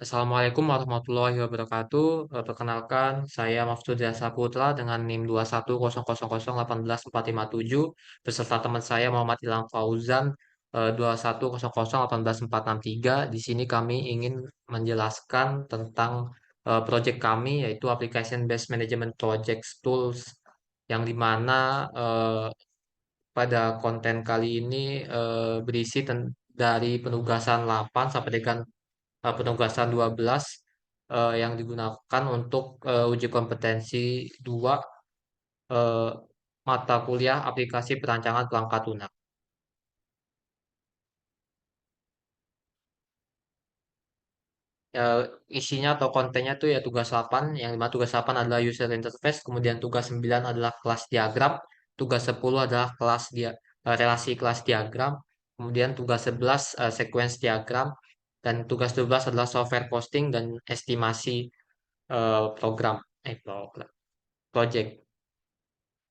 Assalamualaikum warahmatullahi wabarakatuh. Perkenalkan, saya Maftudia Saputra dengan NIM 21000181457 beserta teman saya Muhammad Ilham Fauzan 210018463. Di sini kami ingin menjelaskan tentang proyek kami yaitu Application Based Management Project Tools yang dimana pada konten kali ini berisi dari penugasan 8 sampai dengan penugasan 12 yang digunakan untuk uji kompetensi 2 eh, mata kuliah aplikasi perancangan perangkat lunak. Isinya atau kontennya tuh ya tugas 8, yang dimana tugas 8 adalah user interface, kemudian tugas 9 adalah kelas diagram, tugas 10 adalah relasi kelas diagram, kemudian tugas 11 sequence diagram, dan tugas 12 adalah software posting dan estimasi program project.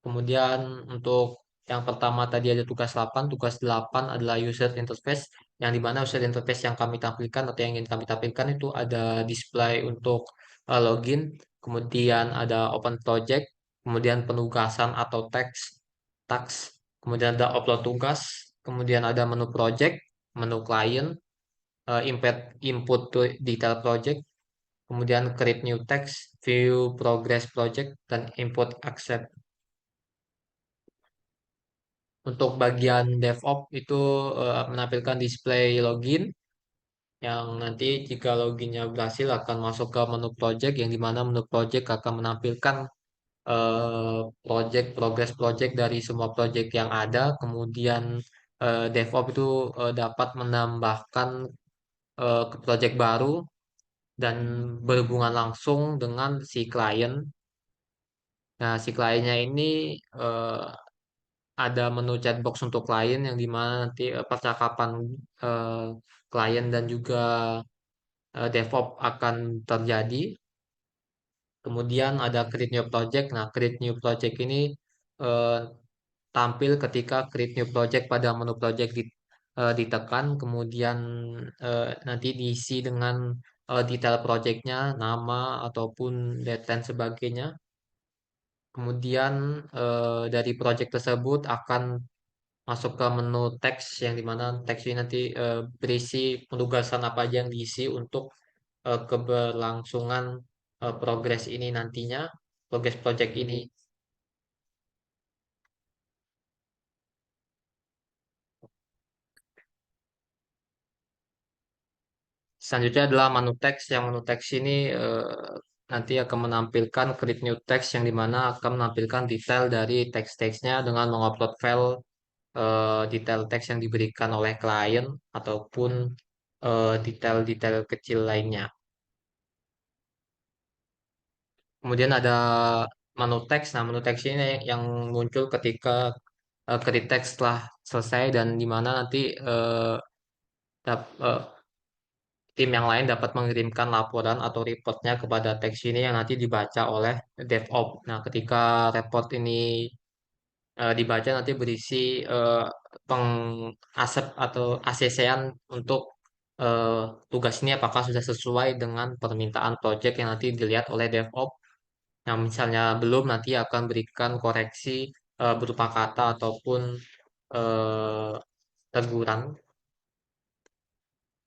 Kemudian untuk yang pertama tadi ada tugas 8. Tugas 8 adalah user interface, yang dimana user interface yang kami tampilkan atau yang ingin kami tampilkan itu ada display untuk login, kemudian ada open project, kemudian penugasan atau task, kemudian ada upload tugas, kemudian ada menu project, menu client, input to detail project, kemudian create new text, view progress project, dan input accept. Untuk bagian DevOps itu menampilkan display login yang nanti jika loginnya berhasil akan masuk ke menu project, yang dimana menu project akan menampilkan progress project dari semua project yang ada. Kemudian DevOps itu dapat menambahkan ke project baru dan berhubungan langsung dengan si klien. Nah, si kliennya ini eh, ada menu chatbox untuk klien yang dimana nanti percakapan eh, klien dan juga DevOps akan terjadi. Kemudian ada create new project. Nah, create new project ini eh, tampil ketika create new project pada menu project ditekan, kemudian nanti diisi dengan detail projectnya, nama ataupun date dan sebagainya. Kemudian dari project tersebut akan masuk ke menu teks, yang dimana teks ini nanti berisi penugasan apa aja yang diisi untuk keberlangsungan progres ini nantinya, progres project ini. Selanjutnya adalah menu teks. Yang menu teks ini nanti akan menampilkan create new text, yang dimana akan menampilkan detail dari teks-teksnya dengan mengupload file detail teks yang diberikan oleh klien ataupun detail-detail kecil lainnya. Kemudian ada menu teks. Nah, menu teks ini yang muncul ketika ketik teks telah selesai, dan di mana nanti dap- eh, tim yang lain dapat mengirimkan laporan atau reportnya kepada teks ini yang nanti dibaca oleh DevOps. Nah, ketika report ini dibaca nanti berisi pengasep atau ACC-an untuk eh, tugas ini apakah sudah sesuai dengan permintaan project yang nanti dilihat oleh DevOps. Yang misalnya belum, nanti akan berikan koreksi berupa kata ataupun eh, teguran.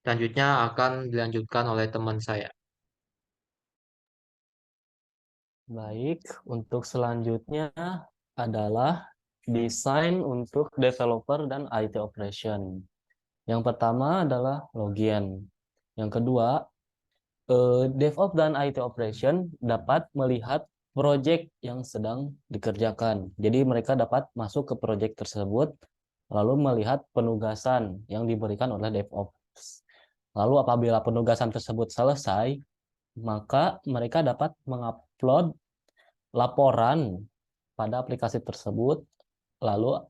Selanjutnya akan dilanjutkan oleh teman saya. Baik, untuk selanjutnya adalah desain untuk developer dan IT operation. Yang pertama adalah login. Yang kedua, DevOps dan IT operation dapat melihat project yang sedang dikerjakan. Jadi mereka dapat masuk ke project tersebut, lalu melihat penugasan yang diberikan oleh DevOps. Lalu apabila penugasan tersebut selesai, maka mereka dapat mengupload laporan pada aplikasi tersebut, lalu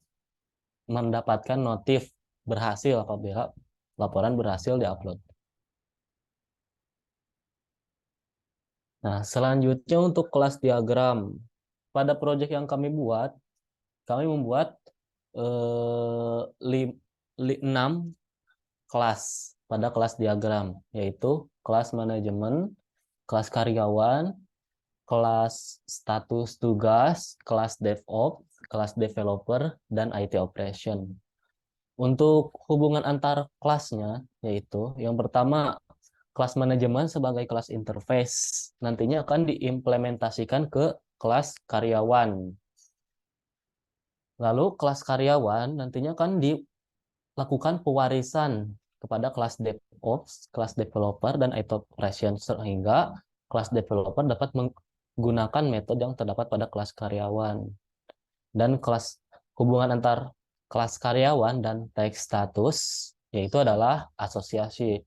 mendapatkan notif berhasil apabila laporan berhasil diupload. Nah, selanjutnya untuk kelas diagram. Pada proyek yang kami membuat 6 kelas pada kelas diagram, yaitu kelas manajemen, kelas karyawan, kelas status tugas, kelas DevOps, kelas developer, dan IT operation. Untuk hubungan antar kelasnya, yaitu yang pertama, kelas manajemen sebagai kelas interface nantinya akan diimplementasikan ke kelas karyawan. Lalu kelas karyawan nantinya akan dilakukan pewarisan kepada kelas DevOps, kelas developer, dan IT operation sehingga kelas developer dapat menggunakan metode yang terdapat pada kelas karyawan. Dan kelas hubungan antar kelas karyawan dan tag status yaitu adalah asosiasi.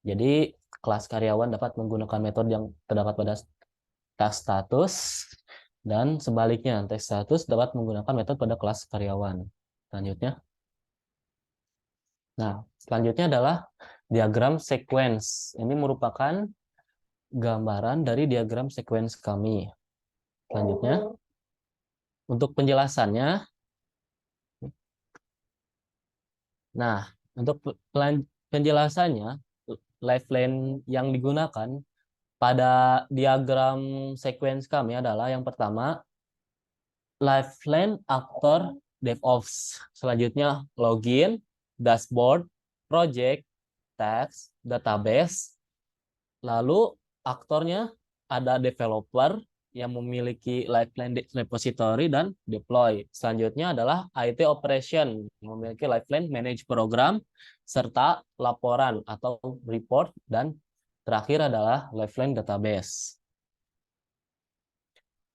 Jadi kelas karyawan dapat menggunakan metode yang terdapat pada tag status dan sebaliknya tag status dapat menggunakan metode pada kelas karyawan. Selanjutnya. Nah, selanjutnya adalah diagram sequence. Ini merupakan gambaran dari diagram sequence kami. Selanjutnya, untuk penjelasannya, nah, untuk penjelasannya, lifeline yang digunakan pada diagram sequence kami adalah yang pertama, lifeline aktor DevOps. Selanjutnya, login, dashboard, project, task, database. Lalu aktornya ada developer yang memiliki lifeline repository dan deploy. Selanjutnya adalah IT operation yang memiliki lifeline manage program serta laporan atau report, dan terakhir adalah lifeline database.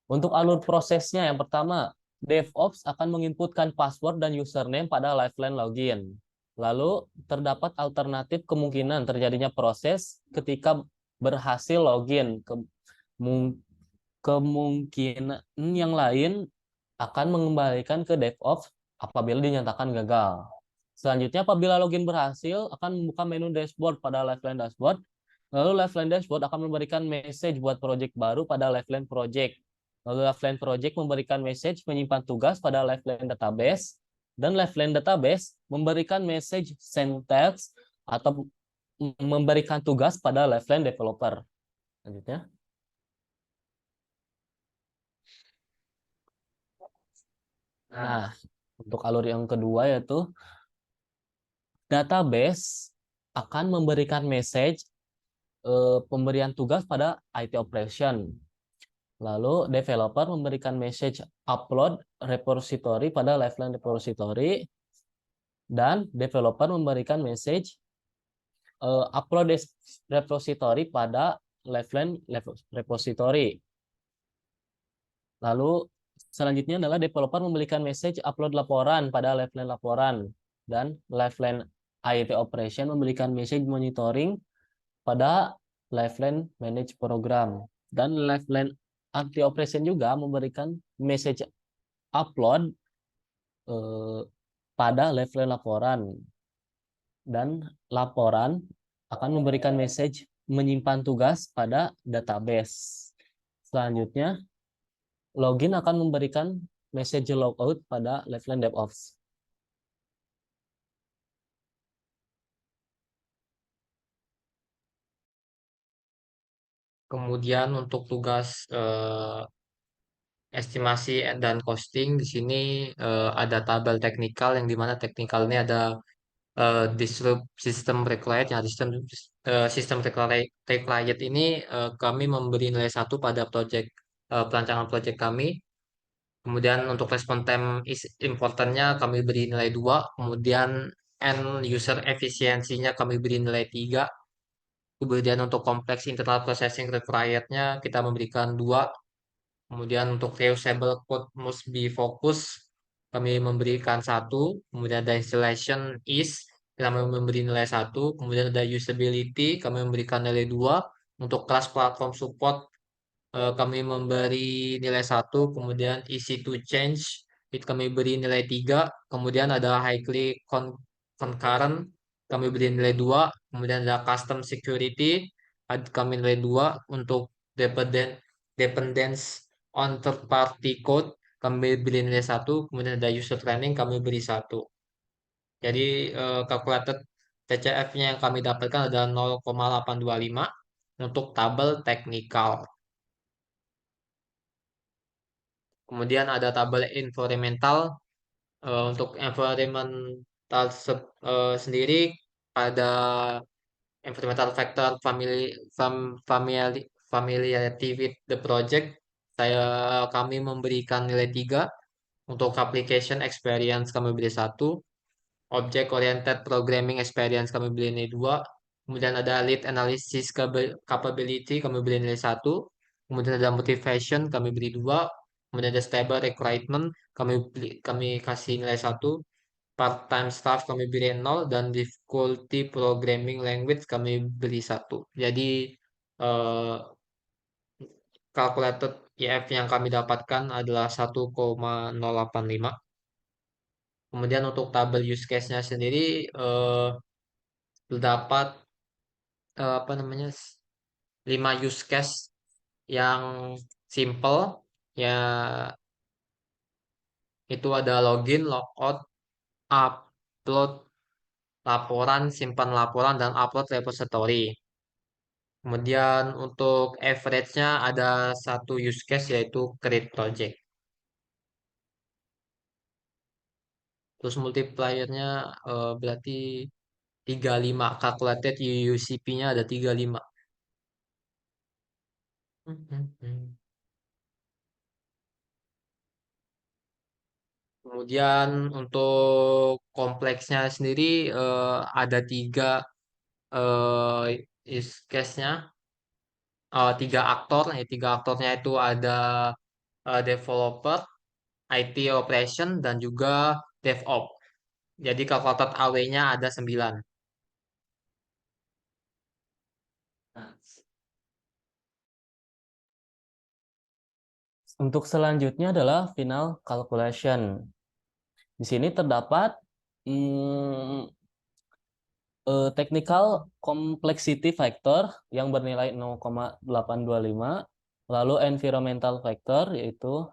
Untuk alur prosesnya yang pertama, DevOps akan menginputkan password dan username pada lifeline login. Lalu terdapat alternatif kemungkinan terjadinya proses ketika berhasil login. Kemungkinan yang lain akan mengembalikan ke DevOps apabila dinyatakan gagal. Selanjutnya, apabila login berhasil, akan membuka menu dashboard pada Lifeline Dashboard. Lalu Lifeline Dashboard akan memberikan message buat project baru pada Lifeline Project. Lalu Lifeline Project memberikan message menyimpan tugas pada Lifeline Database. Dan Lifeline Database memberikan message send task atau memberikan tugas pada Lifeline Developer. Selanjutnya. Nah, untuk alur yang kedua yaitu database akan memberikan message pemberian tugas pada IT operation. Lalu developer memberikan message upload repository pada Lifeline repository, dan developer memberikan message upload repository pada Lifeline repository. Lalu selanjutnya adalah developer memberikan message upload laporan pada Lifeline laporan, dan Lifeline IT operation memberikan message monitoring pada Lifeline manage program, dan Lifeline IT operation juga memberikan message upload pada Lifeline laporan, dan laporan akan memberikan message menyimpan tugas pada database. Selanjutnya, login akan memberikan message logout pada Lifeline DevOps. Kemudian untuk tugas estimasi dan costing di sini ada tabel teknikal yang dimana teknikal ini ada disrupt sistem required. Yang sistem required ini kami memberi nilai satu pada perancangan project kami. Kemudian untuk respon time is importantnya kami beri nilai 2. Kemudian end user efisiensinya kami beri nilai 3. Kemudian untuk kompleks internal processing required-nya kita memberikan 2. Kemudian untuk reusable code must be focus kami memberikan 1. Kemudian ada installation is kami memberi nilai 1. Kemudian ada usability kami memberikan nilai 2. Untuk kelas platform support kami memberi nilai 1. Kemudian easy to change itu kami beri nilai 3. Kemudian ada highly concurrent kami beri nilai 2. Kemudian ada custom security kami nilai 2. Untuk dependence on third party code kami beri nilai 1. Kemudian ada user training kami beri 1. Jadi calculated TCF-nya yang kami dapatkan adalah 0,825 untuk tabel teknikal. Kemudian ada tabel environmental. Untuk environmental sendiri pada environmental factor familiarity with the project, kami memberikan nilai 3. Untuk application experience kami beri 1. Object oriented programming experience kami beri nilai 2. Kemudian ada lead analysis capability kami beri nilai 1. Kemudian ada motivation kami beri 2. Kemudian ada stable requirement kami kasih nilai 1. Part-time staff kami beri 0 dan difficulty programming language kami beri 1. Jadi eh, calculated IF yang kami dapatkan adalah 1,085. Kemudian untuk tabel use case-nya sendiri terdapat apa namanya 5 use case yang simple, ya, itu ada login, logout, upload laporan, simpan laporan, dan upload repository. Kemudian untuk average-nya ada satu use case yaitu create project. Terus multiplier-nya berarti 35. Calculated UUCP-nya ada 35. Kemudian untuk kompleksnya sendiri ada 3 use case-nya. 3 aktor. 3 aktornya itu ada developer, IT operation, dan juga DevOps. Jadi kalkulator AW-nya ada 9. Untuk selanjutnya adalah final calculation. Di sini terdapat hmm, technical complexity factor yang bernilai 0,825, lalu environmental factor yaitu